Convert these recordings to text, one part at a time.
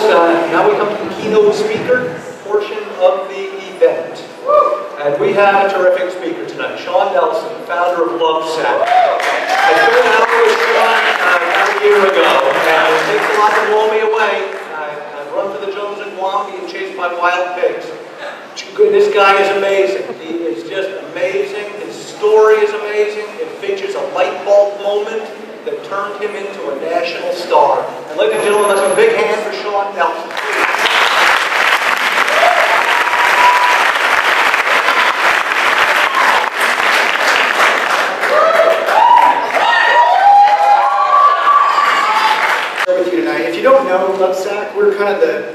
now we come to the keynote speaker portion of the event. And we have a terrific speaker tonight, Sean Nelson, founder of Lovesac. I spent an hour with Sean about a year ago, and it takes a lot to blow me away. I've run for the Jones and Guam being chased by wild pigs. This guy is amazing. He is just amazing. His story is amazing. It features a light bulb moment that turned him into a national star. And ladies and gentlemen, let's give a big hand for Sean Nelson. With you tonight. If you don't know Lovesac, we're kind of the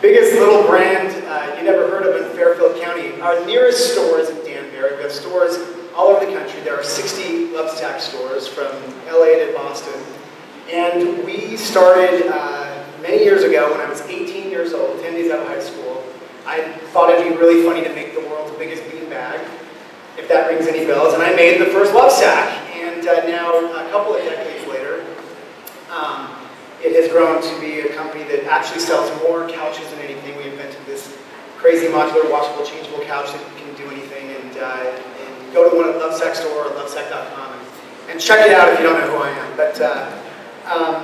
biggest little brand you never heard of in Fairfield County. Our nearest store is in Danbury. We have stores all over the country. There are 60 Lovesac stores from LA to Boston. And we started many years ago when I was 18 years old, 10 days out of high school. I thought it'd be really funny to make the world's biggest bean bag, if that rings any bells. And I made the first Lovesac. And now, a couple of decades later, it has grown to be a company that actually sells more couches than anything. We invented this crazy modular, washable, changeable couch that can do anything. And go to one at Lovesac store or lovesac.com and check it out if you don't know who I am. But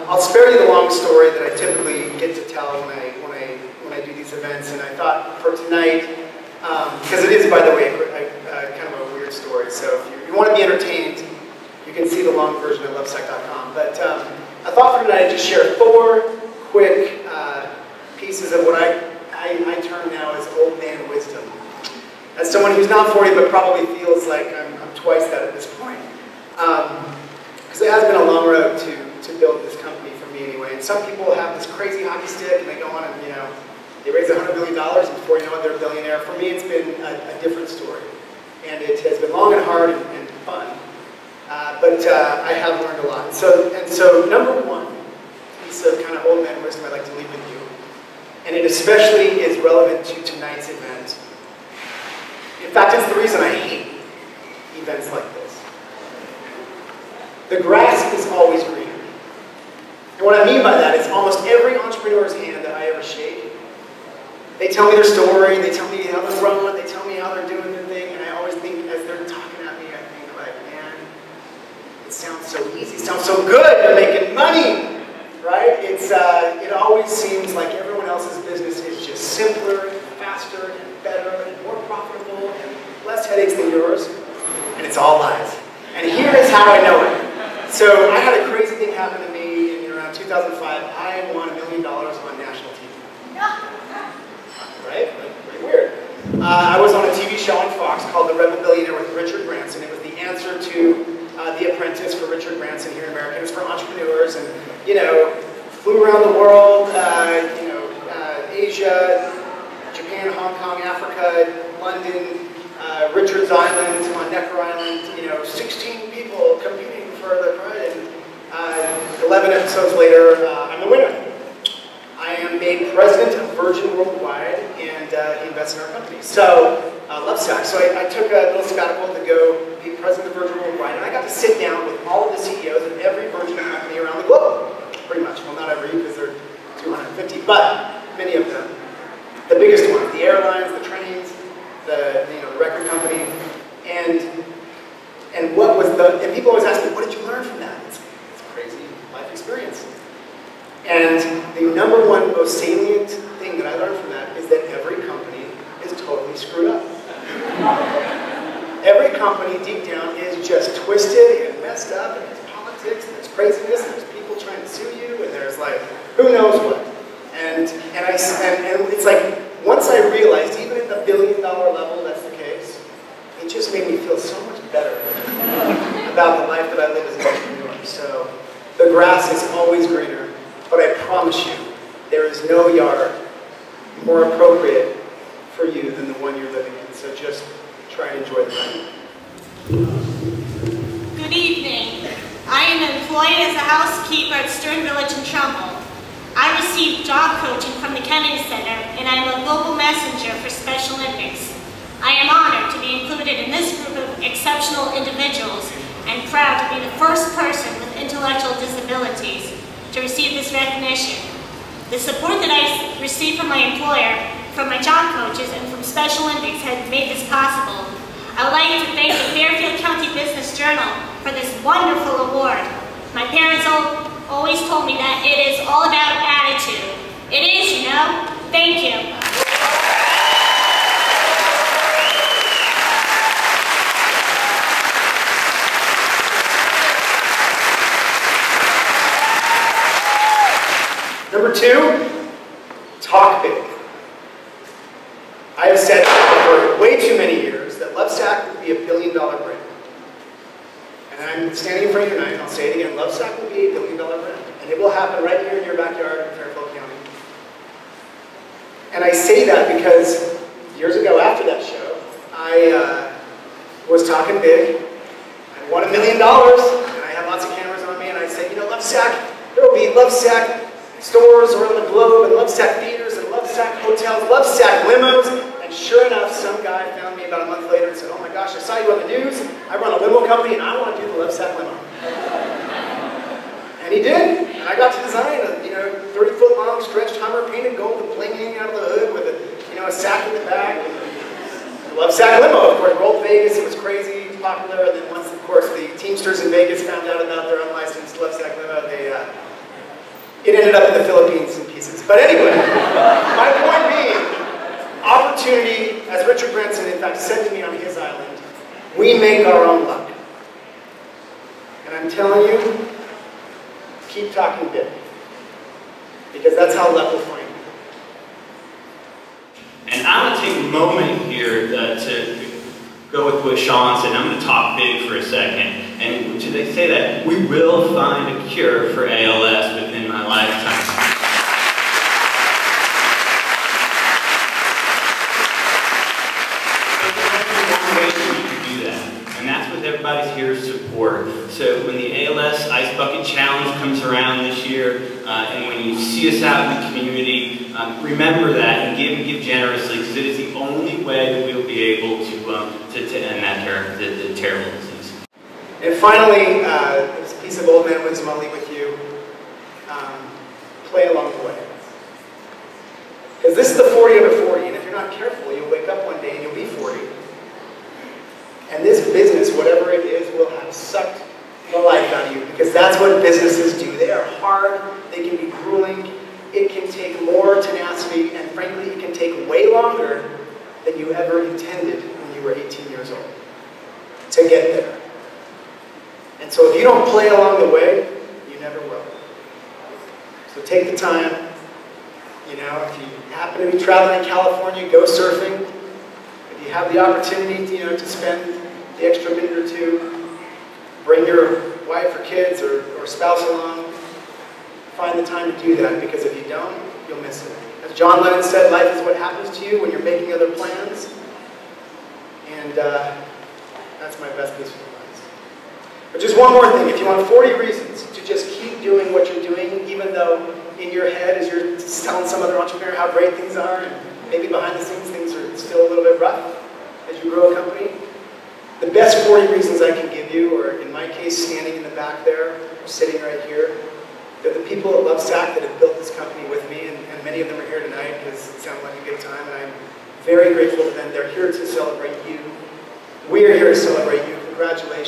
I'll spare you the long story that I typically get to tell when I do these events. And I thought for tonight, because it is, by the way, kind of a weird story. So if you want to be entertained, you can see the long version at lovesac.com. But I thought for tonight I'd just share 4 quick pieces of what I term now as old man wisdom. As someone who's not 40 but probably feels like I'm twice that at this point. Because it has been a long road to build this company for me anyway. And some people have this crazy hockey stick and they go on and, they raise $100 million and before you know it they're a billionaire. For me it's been a different story. And it has been long and hard and fun. But I have learned a lot. So number 1 piece of kind of old man wisdom I'd like to leave with you, and it especially is relevant to tonight's event. In fact, it's the reason I hate events like this. The grass is always greener. And what I mean by that is almost every entrepreneur's hand that I ever shake, they tell me their story, they tell me how they're growing, they tell me how they're doing their thing, and I always think as they're talking at me, I think like, man, it sounds so easy, it sounds so good, they're making money, right? It always seems like everyone else's business is just simpler, and faster, and better, and more profitable, and less headaches than yours, and it's all lies. And here is how I know it. So I had a crazy thing happen to me in around 2005. I won $1 million on national TV. Right? Pretty weird. I was on a TV show on Fox called The Rebel Billionaire with Richard Branson. It was the answer to The Apprentice for Richard Branson here in America. It was for entrepreneurs and, flew around the world, Asia, Japan, Hong Kong, Africa, London, Richard's Island, on Necker Island, 16 people competing for the prize. And 11 episodes later, I'm the winner. I am made president of Virgin Worldwide, and he invests in our company. So, Lovesac. So I took a little sabbatical to go be president of Virgin Worldwide, and I got to sit down with all of the CEOs of every Virgin company around the globe. Pretty much. Well, not every, because there are 250, but many of them. The biggest ones, the airlines, the trains, the record company, and what was and people always ask me, what did you learn from that? It's crazy life experience. And the number 1 most salient thing that I learned from that is that every company is totally screwed up. Every company deep down is just twisted and messed up, and there's politics, and there's craziness, and there's people trying to sue you, and there's like, who knows what. And it's like, once I realized, even at the $1 billion level that's the case, it just made me feel so much better about the life that I live as an entrepreneur. So, the grass is always greener. But I promise you, there is no yard more appropriate for you than the one you're living in. So just try and enjoy the night. Good evening. I am employed as a housekeeper at Stern Village in Trumbull. I received job coaching from the Kennedy Center, and I am a global messenger for Special Olympics. I am honored to be included in this group of exceptional individuals and proud to be the first person with intellectual disabilities to receive this recognition. The support that I received from my employer, from my job coaches, and from Special Olympics has made this possible. I would like to thank the Fairfield County Business Journal for this wonderful award. My parents always told me that it is all about attitude. It is, you know. Thank you. Number 2, talk big. I have said for way too many years that Lovesac would be $1 billion brand. And I'm standing in front of you tonight, and I'll say it again, Lovesac will be $1 billion brand. And it will happen right here in your backyard in Fairfield County. And I say that because years ago after that show, I was talking big. I won $1 million, and I had lots of cameras on me, and I said, you know, Lovesac, there will be Lovesac stores around the globe, and Lovesac theaters, and Lovesac hotels, Lovesac limos, and sure enough, some guy found me about a month later and said, oh my gosh, I saw you on the news, I run a limo company, and I want to do the Lovesac limo. And he did, and I got to design a 30-foot long stretched Hummer painted gold with bling hanging out of the hood with a sack in the back. The Lovesac limo, of course, rolled Vegas, it was crazy, popular, and then once, of course, the Teamsters in Vegas found out about their unlicensed Lovesac limo, it ended up in the Philippines in pieces. But anyway, my point being, opportunity, as Richard Branson in fact said to me on his island, we make our own luck. And I'm telling you, keep talking big. Because that's how luck will find you. And I'm going to take a moment here to go with what Sean said. I'm going to talk big for a second. And they say that we will find a cure for ALS within my lifetime. But there's only one way that we can do that, and that's with everybody's here support. So when the ALS Ice Bucket Challenge comes around this year, and when you see us out in the community, remember that and give generously, because it is the only way that we'll be able to end that the terrible disease. And finally, this piece of old man wisdom I'll leave with you. Play along the way. Because this is the 40 over 40, and if you're not careful, you'll wake up one day and you'll be 40. And this business, whatever it is, will have sucked the life out of you, because that's what businesses do. They are hard, they can be grueling, it can take more tenacity, and frankly, it can take way longer than you ever intended when you were 18 years old to get there. And so if you don't play along the way, you never will. So take the time. If you happen to be traveling in California, go surfing. If you have the opportunity to spend the extra minute or two, bring your wife or kids or spouse along, find the time to do that, because if you don't, you'll miss it. As John Lennon said, life is what happens to you when you're making other plans. And that's my best piece of advice. But just one more thing, if you want 40 reasons to just keep doing what you're doing, even though in your head as you're telling some other entrepreneur how great things are, and maybe behind the scenes things are still a little bit rough as you grow a company, the best 40 reasons I can give you, or in my case, standing in the back there, or sitting right here, they're the people at Lovesac that have built this company with me, and many of them are here tonight because it sounded like a good time, and I'm very grateful to them. They're here to celebrate you. We are here to celebrate you. Congratulations.